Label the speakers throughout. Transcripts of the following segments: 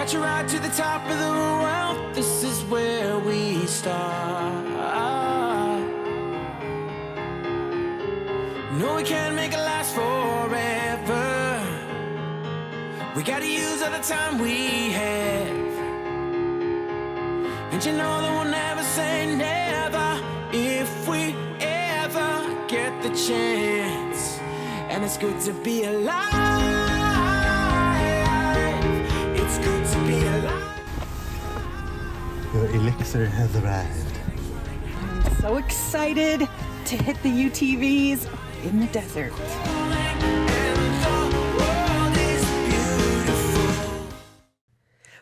Speaker 1: catch a ride to the top of the world. This is where we start. No, we can't make it last forever. We gotta use all the time we have. And you know that we'll never say never if we ever get the chance. And it's good to be alive. It's good to be alive.
Speaker 2: Your elixir has arrived.
Speaker 3: I'm so excited to hit the UTVs in the desert.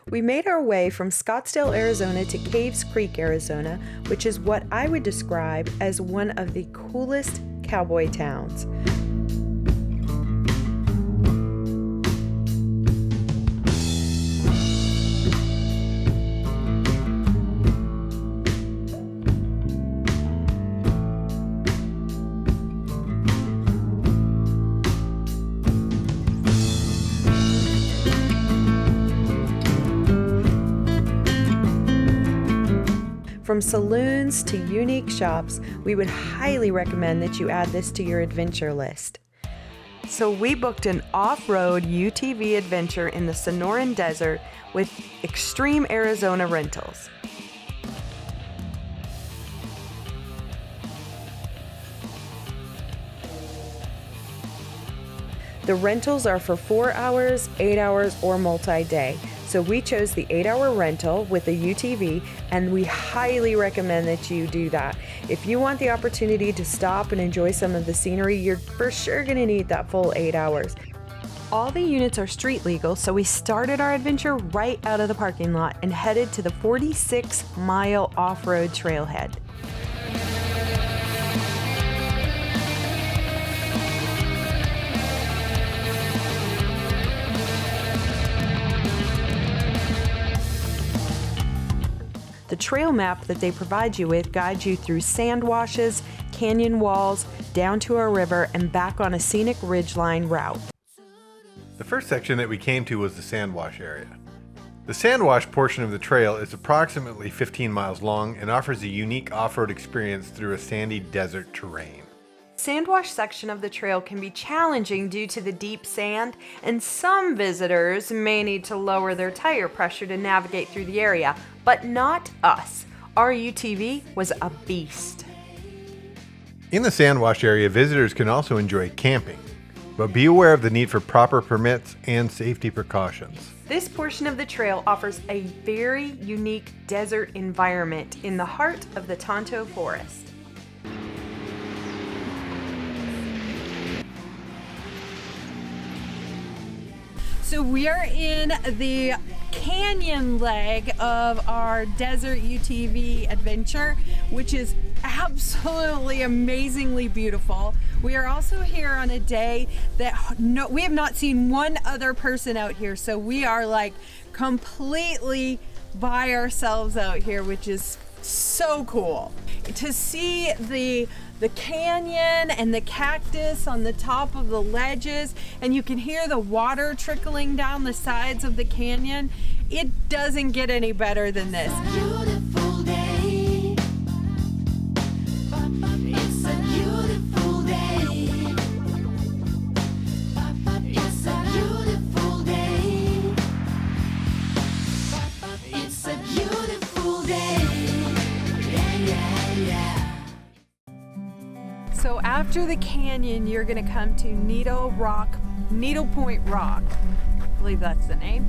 Speaker 3: We made our way from Scottsdale, Arizona to Caves Creek, Arizona, which is what I would describe as one of the coolest cowboy towns. From saloons to unique shops, we would highly recommend that you add this to your adventure list. So we booked an off-road UTV adventure in the Sonoran Desert with Extreme Arizona Rentals. The rentals are for 4 hours, 8 hours, or multi-day. So we chose the 8-hour rental with a UTV, and we highly recommend that you do that. If you want the opportunity to stop and enjoy some of the scenery, you're for sure gonna need that full 8 hours. All the units are street legal, so we started our adventure right out of the parking lot and headed to the 46-mile off-road trailhead. The trail map that they provide you with guides you through sand washes, canyon walls, down to a river, and back on a scenic ridgeline route.
Speaker 4: The first section that we came to was the sandwash area. The sandwash portion of the trail is approximately 15 miles long and offers a unique off-road experience through a sandy desert terrain.
Speaker 3: Sandwash section of the trail can be challenging due to the deep sand, and some visitors may need to lower their tire pressure to navigate through the area, but not us. Our UTV was a beast.
Speaker 4: In the sandwash area, visitors can also enjoy camping, but be aware of the need for proper permits and safety precautions.
Speaker 3: This portion of the trail offers a very unique desert environment in the heart of the Tonto Forest. So we are in the canyon leg of our desert UTV adventure, which is absolutely amazingly beautiful. We are also here on a day that we have not seen one other person out here, so we are like completely by ourselves out here, which is so cool. To see the canyon and the cactus on the top of the ledges, and you can hear the water trickling down the sides of the canyon. It doesn't get any better than this.
Speaker 1: Beautiful day. It's a beautiful day. It's a beautiful day. It's a beautiful day. Yeah.
Speaker 3: So after the canyon, you're gonna come to Needle Point Rock. I believe that's the name.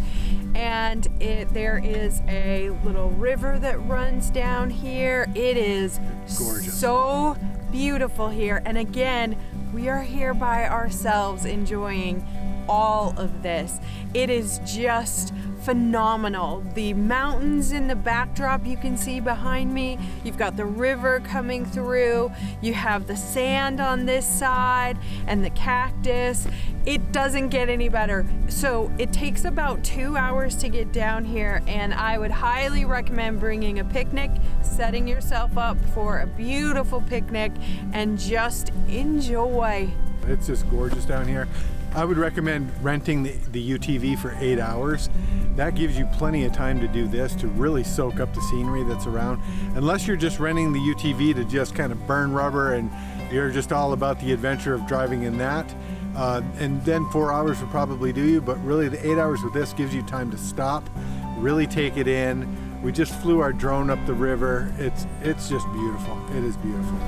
Speaker 3: And there is a little river that runs down here. It is
Speaker 4: Gorgeous.
Speaker 3: So beautiful here. And again, we are here by ourselves enjoying all of this. It is just phenomenal. The mountains in the backdrop you can see behind me. You've got the river coming through. You have the sand on this side and the cactus. It doesn't get any better. So it takes about 2 hours to get down here, and I would highly recommend bringing a picnic, setting yourself up for a beautiful picnic, and just enjoy.
Speaker 4: It's just gorgeous down here. I would recommend renting the UTV for 8 hours. That gives you plenty of time to do this, to really soak up the scenery that's around. Unless you're just renting the UTV to just kind of burn rubber and you're just all about the adventure of driving in that. And then 4 hours would probably do you, but really the 8 hours with this gives you time to stop, really take it in. We just flew our drone up the river. It's just beautiful. It is beautiful.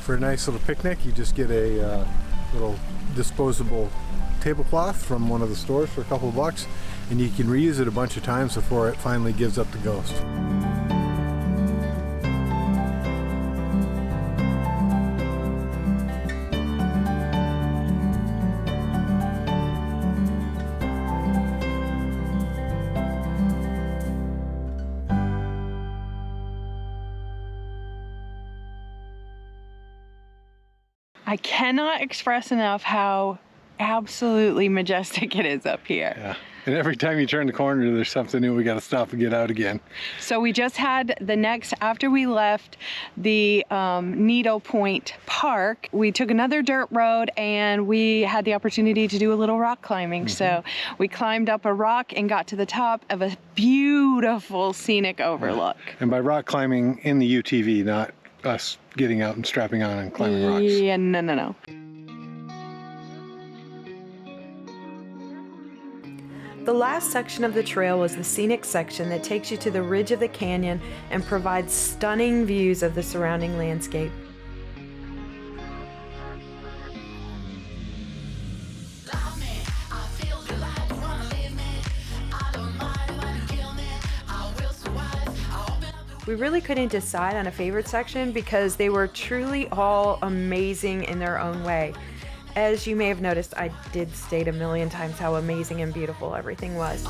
Speaker 4: For a nice little picnic, you just get a little disposable tablecloth from one of the stores for a couple of bucks, and you can reuse it a bunch of times before it finally gives up the ghost.
Speaker 3: I cannot express enough how absolutely majestic it is up here.
Speaker 4: Yeah, and every time you turn the corner, there's something new. We got to stop and get out again.
Speaker 3: So we just had after we left the Needle Point Park, we took another dirt road and we had the opportunity to do a little rock climbing. So we climbed up a rock and got to the top of a beautiful scenic overlook.
Speaker 4: And by rock climbing in the UTV, not us getting out and strapping on and climbing rocks.
Speaker 3: Yeah, no.
Speaker 5: The last section of the trail was the scenic section that takes you to the ridge of the canyon and provides stunning views of the surrounding landscape. We really couldn't decide on a favorite section because they were truly all amazing in their own way. As you may have noticed, I did state a million times how amazing and beautiful everything was.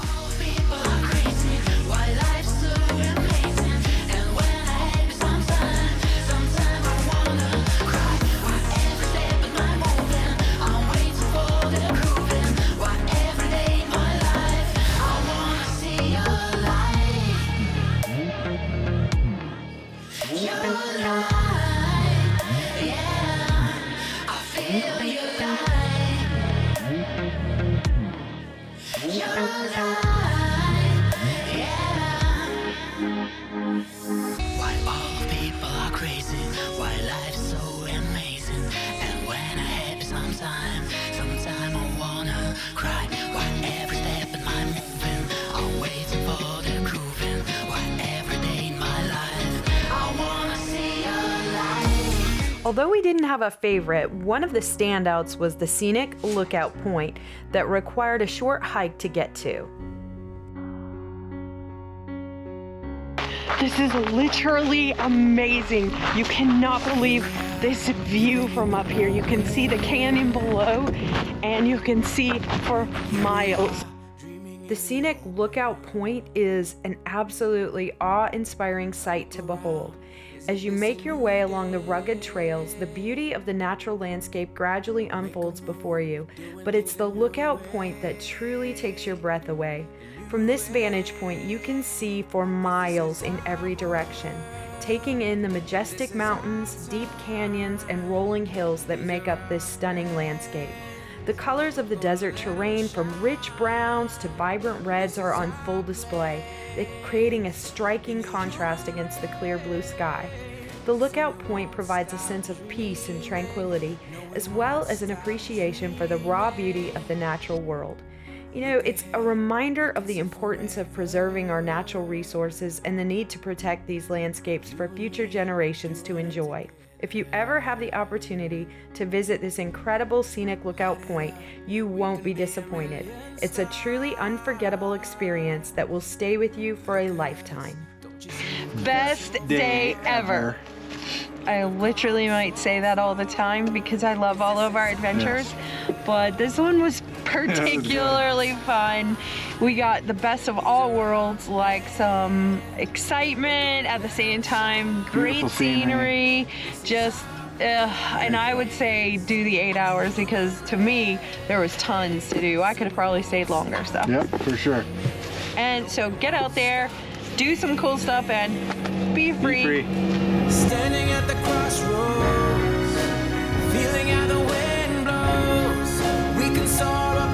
Speaker 5: Although we didn't have a favorite, one of the standouts was the scenic lookout point that required a short hike to get to.
Speaker 3: This is literally amazing. You cannot believe this view from up here. You can see the canyon below and you can see for miles.
Speaker 5: The scenic lookout point is an absolutely awe-inspiring sight to behold. As you make your way along the rugged trails, the beauty of the natural landscape gradually unfolds before you, but it's the lookout point that truly takes your breath away. From this vantage point, you can see for miles in every direction, taking in the majestic mountains, deep canyons, and rolling hills that make up this stunning landscape. The colors of the desert terrain, from rich browns to vibrant reds, are on full display, creating a striking contrast against the clear blue sky. The lookout point provides a sense of peace and tranquility, as well as an appreciation for the raw beauty of the natural world. You know, it's a reminder of the importance of preserving our natural resources and the need to protect these landscapes for future generations to enjoy. If you ever have the opportunity to visit this incredible scenic lookout point, you won't be disappointed. It's a truly unforgettable experience that will stay with you for a lifetime.
Speaker 3: Best day ever. I literally might say that all the time because I love all of our adventures, but this one was particularly fun. We got the best of all worlds, like some excitement at the same time, great scenery, just and I would say do the 8 hours because to me there was tons to do. I could have probably stayed longer. So
Speaker 6: Yep, for sure.
Speaker 3: And so get out there, do some cool stuff, and be free.
Speaker 1: Standing at the crossroads.